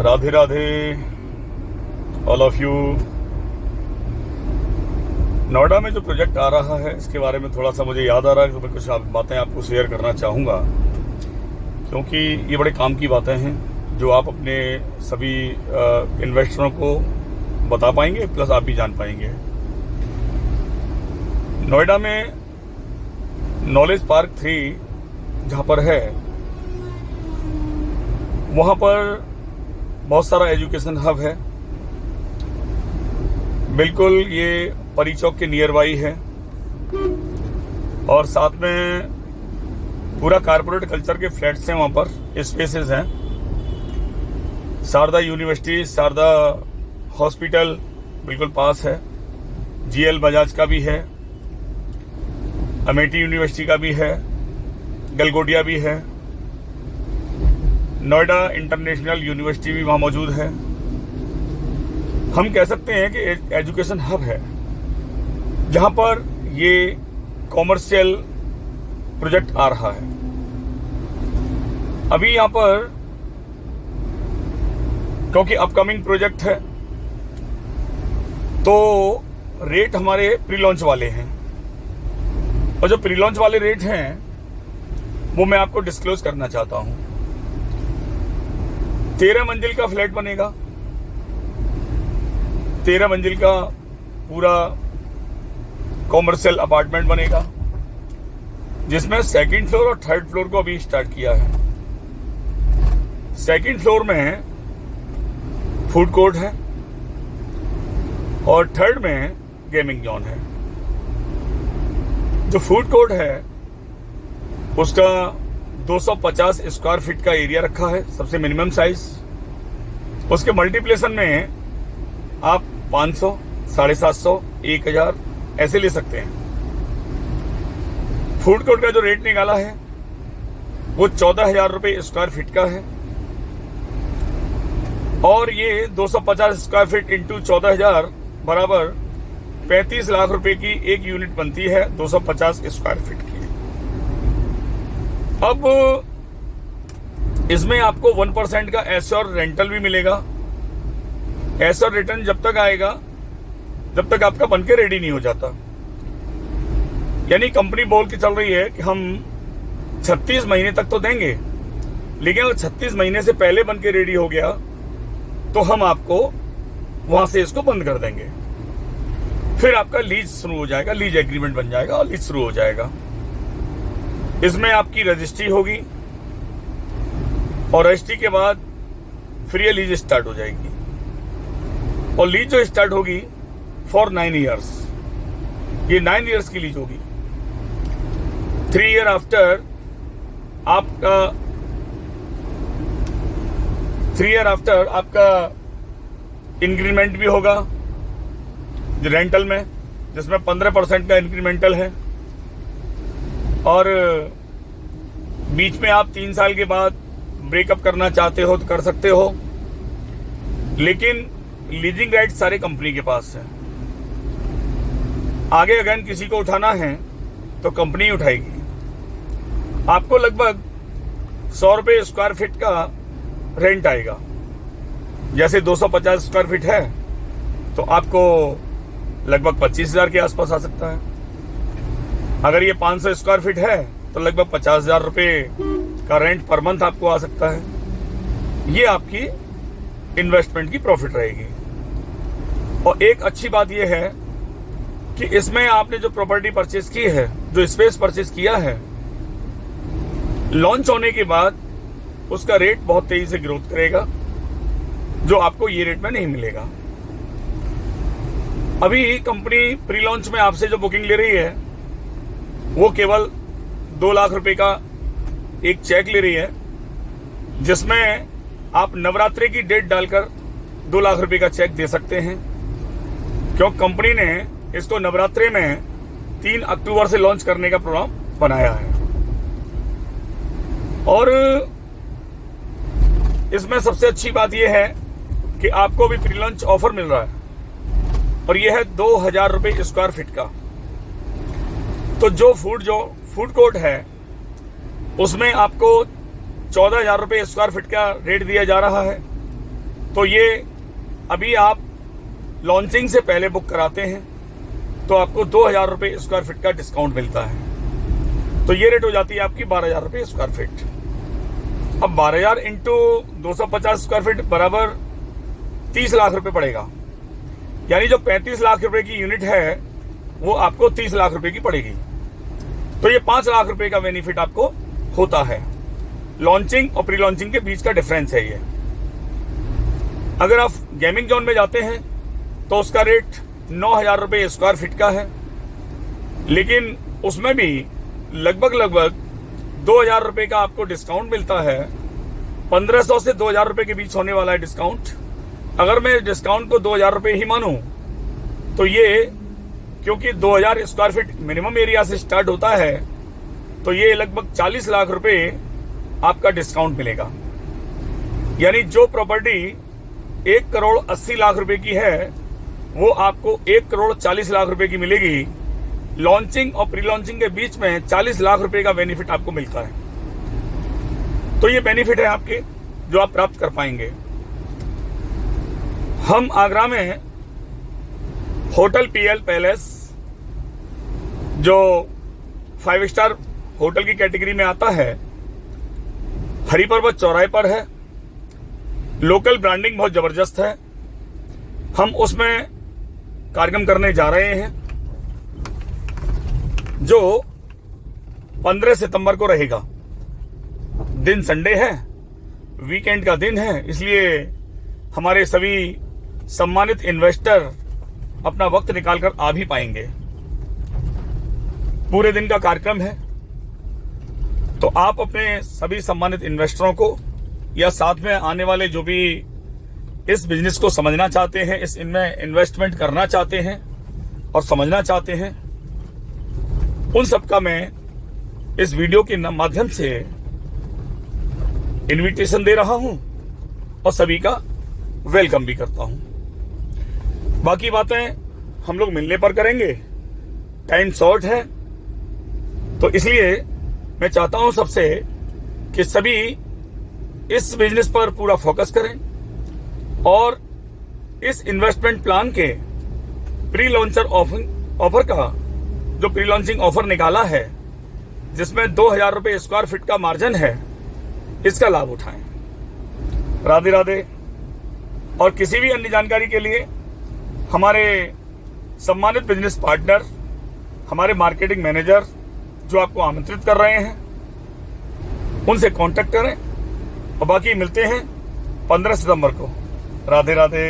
Radhe Radhe all of you. Noida में जो project आ रहा है इसके बारे में थोड़ा सा मुझे याद आ रहा है, तो मैं कुछ बातें आपको शेयर करना चाहूँगा, क्योंकि ये बड़े काम की बातें हैं जो आप अपने सभी इन्वेस्टरों को बता पाएंगे, प्लस आप भी जान पाएंगे। नोएडा में नॉलेज पार्क 3 जहाँ पर है, वहाँ पर बहुत सारा एजुकेशन हब है। बिल्कुल ये परी चौक के नियर बाई है और साथ में पूरा कारपोरेट कल्चर के फ्लैट्स हैं, वहाँ पर स्पेसेस हैं। शारदा यूनिवर्सिटी, शारदा हॉस्पिटल बिल्कुल पास है, जीएल बजाज का भी है, अमेठी यूनिवर्सिटी का भी है, गलगोटिया भी है, नोएडा इंटरनेशनल यूनिवर्सिटी भी वहाँ मौजूद है। हम कह सकते हैं कि एक एजुकेशन हब है जहाँ पर ये कॉमर्शियल प्रोजेक्ट आ रहा है। अभी यहाँ पर क्योंकि अपकमिंग प्रोजेक्ट है तो रेट हमारे प्री लॉन्च वाले हैं, और जो प्री लॉन्च वाले रेट हैं वो मैं आपको डिस्क्लोज करना चाहता हूं। 13 मंजिल का फ्लैट बनेगा, 13 मंजिल का पूरा कॉमर्शियल अपार्टमेंट बनेगा, जिसमें सेकंड फ्लोर और थर्ड फ्लोर को अभी स्टार्ट किया है। सेकंड फ्लोर में फूड कोर्ट है और थर्ड में गेमिंग जोन है। जो फूड कोर्ट है उसका 250 स्क्वायर फीट का एरिया रखा है, सबसे मिनिमम साइज। उसके मल्टीप्लेशन में आप 500, 750, 1000 ऐसे ले सकते हैं। फूड कोर्ट का जो रेट निकाला है वो 14,000 रुपये स्क्वायर फीट का है, और ये 250 स्क्वायर फीट इंटू 14,000 बराबर 35 लाख रुपए की एक यूनिट बनती है 250 स्क्वायर फीट की। अब इसमें आपको 1% का एश्योर रेंटल भी मिलेगा। एश्योर रिटर्न जब तक आएगा जब तक आपका बनके रेडी नहीं हो जाता। यानी कंपनी बोल के चल रही है कि हम 36 महीने तक तो देंगे, लेकिन अगर 36 महीने से पहले बनके रेडी हो गया तो हम आपको वहां से इसको बंद कर देंगे। फिर आपका लीज शुरू हो जाएगा, लीज एग्रीमेंट बन जाएगा और लीज शुरू हो जाएगा। इसमें आपकी रजिस्ट्री होगी और रजिस्ट्री के बाद फिर ये लीज स्टार्ट हो जाएगी, और लीज जो स्टार्ट होगी फॉर 9 ईयर्स, ये 9 ईयर्स की लीज होगी। 3 ईयर आफ्टर आपका इंक्रीमेंट भी होगा रेंटल में, जिसमें 15% का इंक्रीमेंटल है, और बीच में आप 3 साल के बाद ब्रेकअप करना चाहते हो तो कर सकते हो, लेकिन लीजिंग राइट सारे कंपनी के पास है। आगे अगर किसी को उठाना है तो कंपनी उठाएगी। आपको लगभग 100 रुपये स्क्वायर फीट का रेंट आएगा। जैसे 250 स्क्वायर फीट है तो आपको लगभग 25,000 के आसपास आ सकता है। अगर ये 500 स्क्वायर फीट है तो लगभग 50,000 रुपये का रेंट पर मंथ आपको आ सकता है। ये आपकी इन्वेस्टमेंट की प्रॉफिट रहेगी। और एक अच्छी बात यह है कि इसमें आपने जो प्रॉपर्टी परचेज की है, जो स्पेस परचेज किया है, लॉन्च होने के बाद उसका रेट बहुत तेजी से ग्रोथ करेगा, जो आपको ये रेट में नहीं मिलेगा। अभी कंपनी प्री लॉन्च में आपसे जो बुकिंग ले रही है वो केवल 2 लाख रुपए का एक चेक ले रही है, जिसमें आप नवरात्रि की डेट डालकर 2 लाख रुपए का चेक दे सकते हैं, क्योंकि कंपनी ने इसको नवरात्रि में 3 अक्टूबर से लॉन्च करने का प्रोग्राम बनाया है। और इसमें सबसे अच्छी बात यह है कि आपको भी प्री लॉन्च ऑफर मिल रहा है, और यह है 2,000 रुपये स्क्वायर फीट का। तो जो फूड कोर्ट है उसमें आपको 14,000 रुपये स्क्वायर फीट का रेट दिया जा रहा है, तो ये अभी आप लॉन्चिंग से पहले बुक कराते हैं तो आपको 2,000 रुपये स्क्वायर फीट का डिस्काउंट मिलता है। तो ये रेट हो जाती है आपकी 12,000 रुपये स्क्वायर फीट। अब 12,000 इंटू 250 स्क्वायर फीट बराबर 30 लाख रुपए पड़ेगा। यानी जो 35 लाख रुपए की यूनिट है वो आपको 30 लाख रुपए की पड़ेगी। तो ये 5 लाख रुपए का बेनिफिट आपको होता है। लॉन्चिंग और प्री लॉन्चिंग के बीच का डिफरेंस है ये। अगर आप गेमिंग जोन में जाते हैं तो उसका रेट 9,000 रुपये स्क्वायर फीट का है, लेकिन उसमें भी लगभग 2,000 रुपये का आपको डिस्काउंट मिलता है। 1,500 से 2,000 रुपये के बीच होने वाला है डिस्काउंट। अगर मैं डिस्काउंट को 2,000 रुपये ही मानूं तो ये, क्योंकि 2,000 स्क्वायर फीट मिनिमम एरिया से स्टार्ट होता है, तो ये लगभग 40 लाख रुपए आपका डिस्काउंट मिलेगा। यानी जो प्रॉपर्टी 1 करोड़ 80 लाख रुपए की है वो आपको 1 करोड़ 40 लाख रुपए की मिलेगी। लॉन्चिंग और प्री लॉन्चिंग के बीच में 40 लाख रुपए का बेनिफिट आपको मिलता है। तो ये बेनिफिट है आपके जो आप प्राप्त कर पाएंगे। हम आगरा में होटल पीएल पैलेस, जो 5 स्टार होटल की कैटेगरी में आता है, हरिपर्वत चौराहे पर है। लोकल ब्रांडिंग बहुत जबरदस्त है। हम उसमें कार्यक्रम करने जा रहे हैं जो 15 सितंबर को रहेगा। दिन संडे है, वीकेंड का दिन है, इसलिए हमारे सभी सम्मानित इन्वेस्टर अपना वक्त निकालकर आ भी पाएंगे। पूरे दिन का कार्यक्रम है, तो आप अपने सभी सम्मानित इन्वेस्टरों को या साथ में आने वाले जो भी इस बिजनेस को समझना चाहते हैं, इनमें इन्वेस्टमेंट करना चाहते हैं और समझना चाहते हैं, उन सबका मैं इस वीडियो के माध्यम से इनविटेशन दे रहा हूं और सभी का वेलकम भी करता हूं। बाकी बातें हम लोग मिलने पर करेंगे, टाइम शॉर्ट है, तो इसलिए मैं चाहता हूं सबसे कि सभी इस बिजनेस पर पूरा फोकस करें और इस इन्वेस्टमेंट प्लान के प्री लॉन्चर ऑफर का जो प्री लॉन्चिंग ऑफर निकाला है, जिसमें 2,000 रुपये स्क्वायर फीट का मार्जिन है, इसका लाभ उठाएं। राधे राधे। और किसी भी अन्य जानकारी के लिए हमारे सम्मानित बिजनेस पार्टनर, हमारे मार्केटिंग मैनेजर जो आपको आमंत्रित कर रहे हैं, उनसे कांटेक्ट करें और बाकी मिलते हैं 15 सितंबर को। राधे राधे।